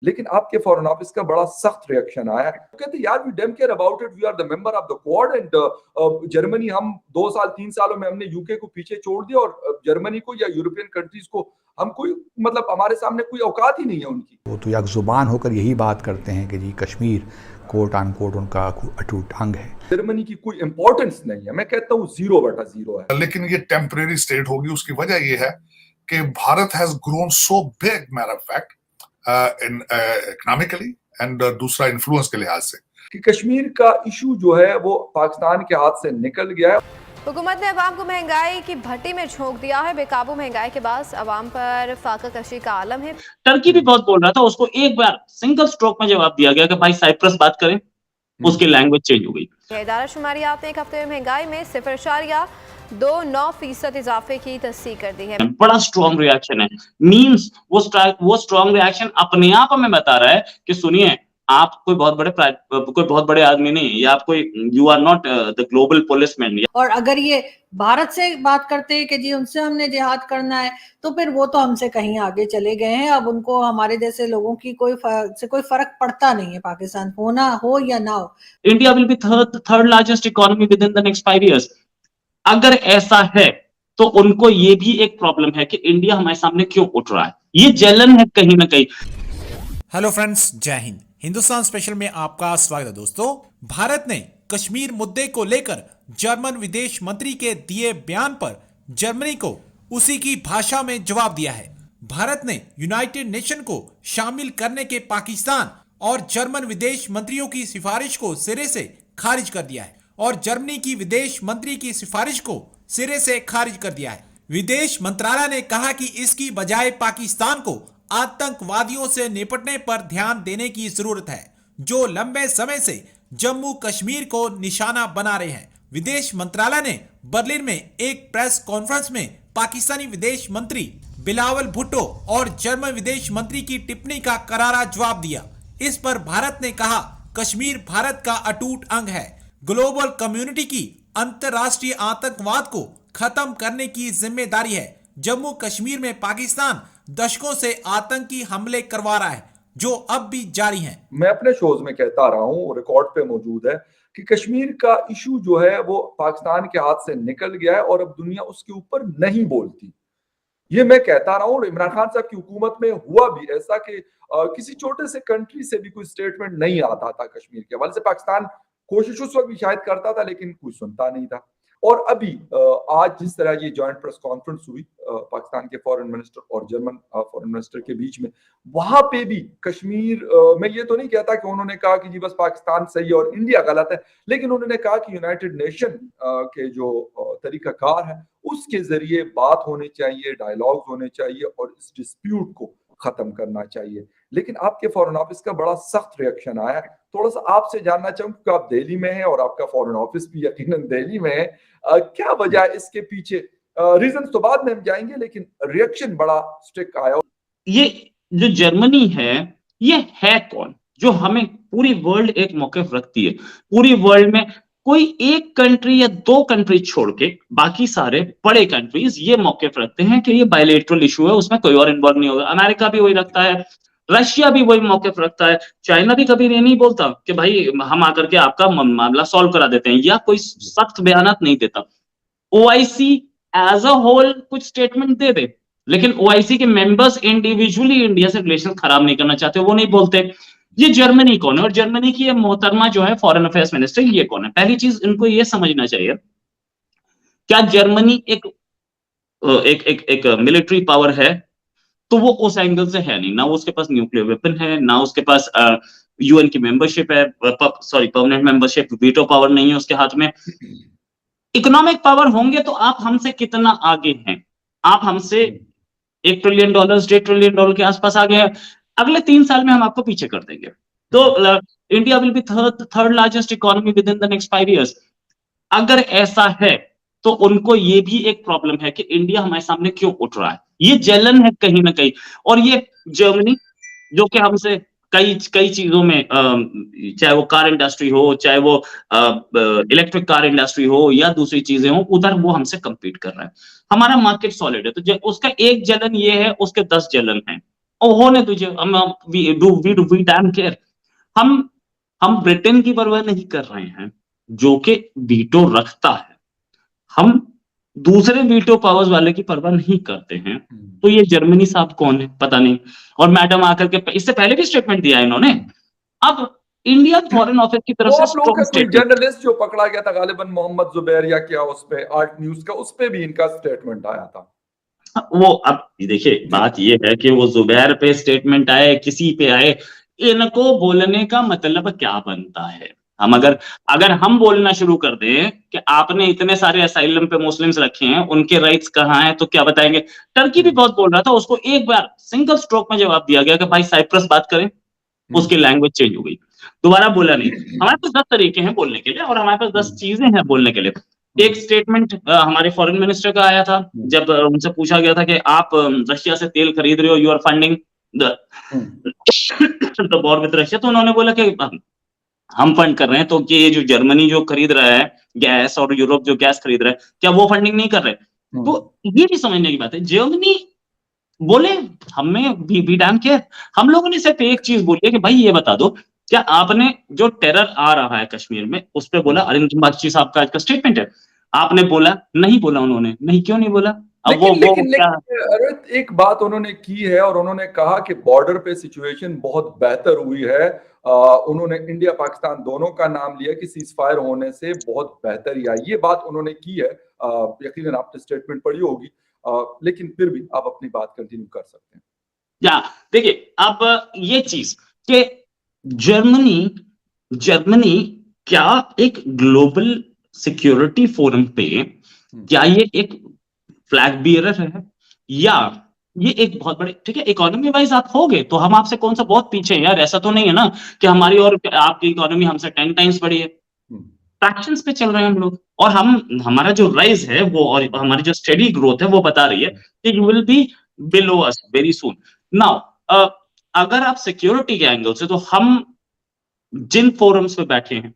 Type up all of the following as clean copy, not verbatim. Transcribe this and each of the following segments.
लेकिन आपके foreign office का बड़ा सख्त रिएक्शन आया है। कहते यार we damn care about it, we are the member of the Quad and Germany, हम 2 साल 3 सालों में हमने यूके को पीछे छोड़ दिया और जर्मनी को या यूरोपियन कंट्रीज को हम कोई मतलब हमारे सामने कोई औकात ही नहीं है उनकी। वो तो यकजुबान होकर यही बात करते हैं कि जी कश्मीर कोट ऑन कोट उनका अटूट अंग है। जर्मनी की कोई इंपॉर्टेंस नहीं है, मैं कहता हूँ 0/0 है। लेकिन ये टेम्परेरी स्टेट होगी, उसकी वजह ये है कि Bharat has grown so big, matter of fact, in economically and दूसरा इन्फ्लुएंस के लिहाज से कि कश्मीर का इशू जो है वो पाकिस्तान के हाथ से निकल गया है। हुकूमत ने अवाम को महंगाई की भट्टी में झोंक दिया है। बेकाबू महंगाई के बाद अवाम पर फाका कशी का आलम है। टर्की भी बहुत बोल रहा था, उसको एक बार सिंगल स्ट्रोक में जवाब दिया गया कि भाई साइप्रस बात करें, उसकी लैंग्वेज चेंज हो गई। इदारा शुमारियात ने एक हफ्ते में महंगाई में 0.29% इजाफे की तस्दीक कर दी है। बड़ा स्ट्रॉन्ग रिएक्शन है, मींस वो स्ट्रॉन्ग रिएक्शन अपने आप हमें बता रहा है कि सुनिए आप कोई बहुत बड़े आदमी नहीं, या आप कोई you are not the global policeman. और अगर ये भारत से बात करते हैं कि जी उनसे हमने जिहाद करना है, तो फिर वो तो हमसे कहीं आगे चले गए हैं। अब उनको हमारे जैसे लोगों की कोई फर्क पड़ता नहीं है, पाकिस्तान होना हो या ना हो। India will be third largest economy with in the next 5 years। अगर ऐसा है तो उनको ये भी एक प्रॉब्लम है कि इंडिया हमारे सामने क्यों उठ रहा है, ये जलन है कहीं ना कहीं। हेलो फ्रेंड्स, जय हिंद। हिंदुस्तान स्पेशल में आपका स्वागत है। दोस्तों, भारत ने कश्मीर मुद्दे को लेकर जर्मन विदेश मंत्री के दिए बयान पर जर्मनी को उसी की भाषा में जवाब दिया है। भारत ने यूनाइटेड नेशन को शामिल करने के पाकिस्तान और जर्मन विदेश मंत्रियों की सिफारिश को सिरे से खारिज कर दिया है और जर्मनी की विदेश मंत्री की सिफारिश को सिरे से खारिज कर दिया है। विदेश मंत्रालय ने कहा कि इसकी बजाय पाकिस्तान को आतंकवादियों से निपटने पर ध्यान देने की जरूरत है, जो लंबे समय से जम्मू कश्मीर को निशाना बना रहे हैं। विदेश मंत्रालय ने बर्लिन में एक प्रेस कॉन्फ्रेंस में पाकिस्तानी विदेश मंत्री बिलावल भुट्टो और जर्मन विदेश मंत्री की टिप्पणी का करारा जवाब दिया। इस पर भारत ने कहा, कश्मीर भारत का अटूट अंग है। ग्लोबल कम्युनिटी की अंतर्राष्ट्रीय आतंकवाद को खत्म करने की जिम्मेदारी है। जम्मू कश्मीर में पाकिस्तान दशकों से आतंकी हमले करवा रहा है, जो अब भी जारी हैं। मैं अपने शोज में कहता रहा हूं, रिकॉर्ड पे मौजूद है कि कश्मीर का इशू जो है वो पाकिस्तान के हाथ से निकल गया है और अब दुनिया उसके ऊपर नहीं बोलती। ये मैं कहता रहा हूं। इमरान खान साहब की हुकूमत में हुआ भी ऐसा कि किसी छोटे से कंट्री से भी कोई स्टेटमेंट नहीं आता था कश्मीर के हवाले से। पाकिस्तान कोशिश उस वक्त भी शायद करता था, लेकिन कोई सुनता नहीं था। और अभी आज जिस तरह ये जॉइंट प्रेस कॉन्फ्रेंस हुई पाकिस्तान के फॉरेन मिनिस्टर और जर्मन फॉरेन मिनिस्टर के बीच में, वहां पे भी कश्मीर मैं ये तो नहीं कहता कि उन्होंने कहा कि जी बस पाकिस्तान सही है और इंडिया गलत है, लेकिन उन्होंने कहा कि यूनाइटेड नेशन के जो तरीकाकार है उसके जरिए बात होनी चाहिए, डायलॉग होने चाहिए और इस डिस्प्यूट को खत्म करना चाहिए। लेकिन आपके फॉरेन ऑफिस का बड़ा सख्त रिएक्शन आया है। थोड़ा सा आपसे जानना चाहूंगा कि आप दिल्ली में हैं और आपका फॉरेन ऑफिस भी यकीनन दिल्ली में है, क्या वजह है इसके पीछे? रीजन तो बाद में हम जाएंगे, लेकिन रिएक्शन बड़ा स्ट्रिक्ट आया। ये जो जर्मनी है, ये है कौन जो हमें पूरी वर्ल्ड एक मौक़िफ़ रखती है? पूरी वर्ल्ड में कोई एक कंट्री या 2 कंट्री छोड़ के बाकी सारे बड़े कंट्रीज ये मौक़िफ़ रखते हैं कि ये बायलैटरल इशू है, उसमें कोई और इन्वॉल्व नहीं होगा। अमेरिका भी वही रखता है, रशिया भी वही मौक़िफ़ रखता है, चाइना भी कभी ये नहीं बोलता कि भाई हम आकर के आपका मामला सॉल्व करा देते हैं, या कोई सख्त बयानात नहीं देता। ओआईसी एज अ होल कुछ स्टेटमेंट दे दे, लेकिन ओआईसी के मेंबर्स इंडिविजुअली इंडिया से रिलेशन खराब नहीं करना चाहते, वो नहीं बोलते। ये जर्मनी कौन है? और जर्मनी की ये मोहतरमा जो है फॉरेन अफेयर्स मिनिस्टर, ये कौन है? पहली चीज इनको ये समझना चाहिए, क्या जर्मनी एक मिलिट्री पावर है? तो वो उस एंगल से है नहीं, ना उसके पास न्यूक्लियर वेपन है, ना उसके पास यूएन की मेंबरशिप है, परमानेंट मेंबरशिप, वीटो पावर नहीं है उसके हाथ में। इकोनॉमिक पावर होंगे तो आप हमसे कितना आगे हैं? आप हमसे $1 ट्रिलियन, $1 ट्रिलियन के आसपास आगे हैं। अगले 3 साल में हम आपको पीछे कर देंगे। तो India will be third largest economy with in the next 5 years। अगर ऐसा है तो उनको ये भी एक प्रॉब्लम है कि इंडिया हमारे सामने क्यों उठ रहा है, ये जलन है कहीं ना कहीं। और ये जर्मनी जो कि हमसे कई चीजों में, चाहे वो कार इंडस्ट्री हो, चाहे वो इलेक्ट्रिक कार इंडस्ट्री हो या दूसरी चीजें हो, उधर वो हमसे compete कर रहा है। हमारा मार्केट सॉलिड है, तो उसका एक जलन ये है, उसके 10 जलन है। होने तुझे, वी डैम केयर। हम ब्रिटेन की परवाह नहीं कर रहे हैं जो कि वीटो रखता है, हम दूसरे वीटो पावर्स वाले की परवाह नहीं करते हैं। तो ये जर्मनी साहब कौन है पता नहीं, और मैडम आकर के इससे पहले भी स्टेटमेंट दिया है इन्होंने। अब इंडिया फॉरेन ऑफिस की तरफ वो से आप लोगों का स्ट्रॉन्ग कोई स्टेटमेंट, जर्नलिस्ट जो पकड़ा गया था गालिबन मोहम्मद जुबैर या क्या, उस पे आर्ट न्यूज का, उस पे भी इनका स्टेटमेंट आया था। वो अब देखिए बात ये है कि वो जुबैर पे स्टेटमेंट आए, किसी पे आए, इनको बोलने का मतलब क्या बनता है? हम अगर हम बोलना शुरू कर दें कि आपने इतने सारे असाइलम पे मुस्लिम्स रखे हैं, उनके राइट्स कहाँ हैं, तो क्या बताएंगे? टर्की भी बहुत बोल रहा था, उसको एक बार सिंगल स्ट्रोक में जवाब दिया गया कि भाई साइप्रस बात करें, उसकी लैंग्वेज चेंज हो गई, दोबारा बोला नहीं। हमारे पास 10 तरीके हैं बोलने के लिए, और हमारे पास 10 चीजें हैं बोलने के लिए। एक स्टेटमेंट हमारे फॉरेन मिनिस्टर का आया था, जब उनसे पूछा गया था कि आप रशिया से तेल खरीद रहे हो, you are funding the war with Russia, तो उन्होंने बोला कि हम फंड कर रहे हैं, तो ये जो जर्मनी जो खरीद रहा है गैस, और यूरोप जो गैस खरीद रहा है, क्या वो फंडिंग नहीं कर रहे? तो ये भी समझने की बात है। जर्मनी बोले हमें भी डैम केयर, हम लोगों ने सिर्फ एक चीज बोली है कि भाई ये बता दो, क्या आपने जो टेरर आ रहा है कश्मीर में उस पर बोला? अरिंदम बागची साहब का आज का स्टेटमेंट है, आपने बोला नहीं? बोला उन्होंने नहीं, क्यों नहीं बोला? अब लेकिन अरोहित, एक बात उन्होंने की है, और उन्होंने कहा कि बॉर्डर पे सिचुएशन बहुत बेहतर हुई है। उन्होंने इंडिया पाकिस्तान दोनों का नाम लिया कि सीज फायर होने से बहुत बेहतरी आई, ये बात उन्होंने की है। यकीनन आपने स्टेटमेंट पढ़ी होगी, लेकिन फिर भी आप अपनी बात कंटिन्यू कर सकते हैं। या देखिए, अब ये चीज कि जर्मनी क्या एक ग्लोबल सिक्योरिटी फोरम पे, क्या ये एक फ्लैग बियरर है, या ये एक बहुत बड़े, ठीक है इकोनॉमी वाइज आप होगे तो हम आपसे कौन सा बहुत पीछे हैं यार, ऐसा तो नहीं है ना कि हमारी और आपकी इकोनॉमी हमसे 10 टाइम्स बड़ी है। फ्रैक्शंस पे चल रहे हैं हम लोग, और हमारा जो राइज है वो, और हमारी जो स्टेडी ग्रोथ है वो बता रही है कि you will be below us very soon. Now अगर आप सिक्योरिटी के एंगल से, तो हम जिन फोरम्स पे बैठे हैं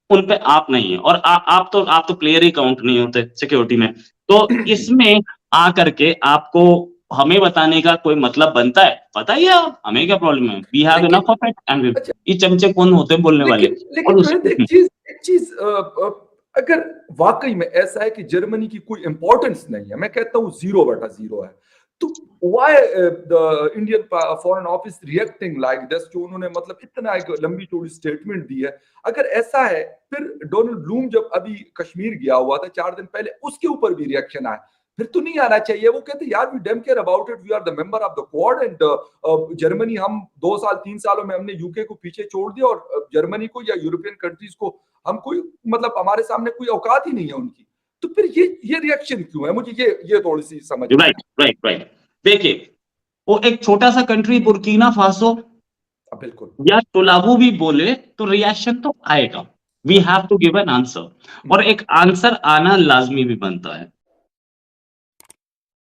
उन पे आप नहीं है, और आप तो प्लेयर ही काउंट नहीं होते सिक्योरिटी में, तो इसमें आकर के आपको हमें बताने का कोई मतलब बनता है? बताइए आप, हमें क्या प्रॉब्लम है? We have enough of it, and ये चमचे कौन होते हैं बोलने वाले? लेकिन एक चीज अगर वाकई में ऐसा है कि जर्मनी की कोई इंपॉर्टेंस नहीं है, मैं कहता हूं 0/0 है, तो why the Indian foreign office reacting like this, जो उन्होंने मतलब इतना एक लंबी चौड़ी स्टेटमेंट दी है? अगर ऐसा है, फिर डोनाल्ड ब्लूम जब अभी कश्मीर गया हुआ था 4 दिन पहले, उसके ऊपर भी रिएक्शन आया, फिर तो नहीं आना चाहिए? वो कहते यार we damn care about it, we are the member of the Quad, and Germany, हम 2 साल 3 सालों में हमने यूके को पीछे छोड़ दिया, और जर्मनी को या यूरोपियन कंट्रीज को हम कोई मतलब हमारे सामने कोई औकात ही नहीं है उनकी। तो फिर ये रिएक्शन क्यों है? मुझे ये थोड़ी सी समझ। राइट। देखिए, वो एक छोटा सा कंट्री बुर्किना फासो बिल्कुल, या टोलाबू भी बोले तो रिएक्शन तो आएगा। We have to give an answer, और एक आंसर आना लाजमी भी बनता है।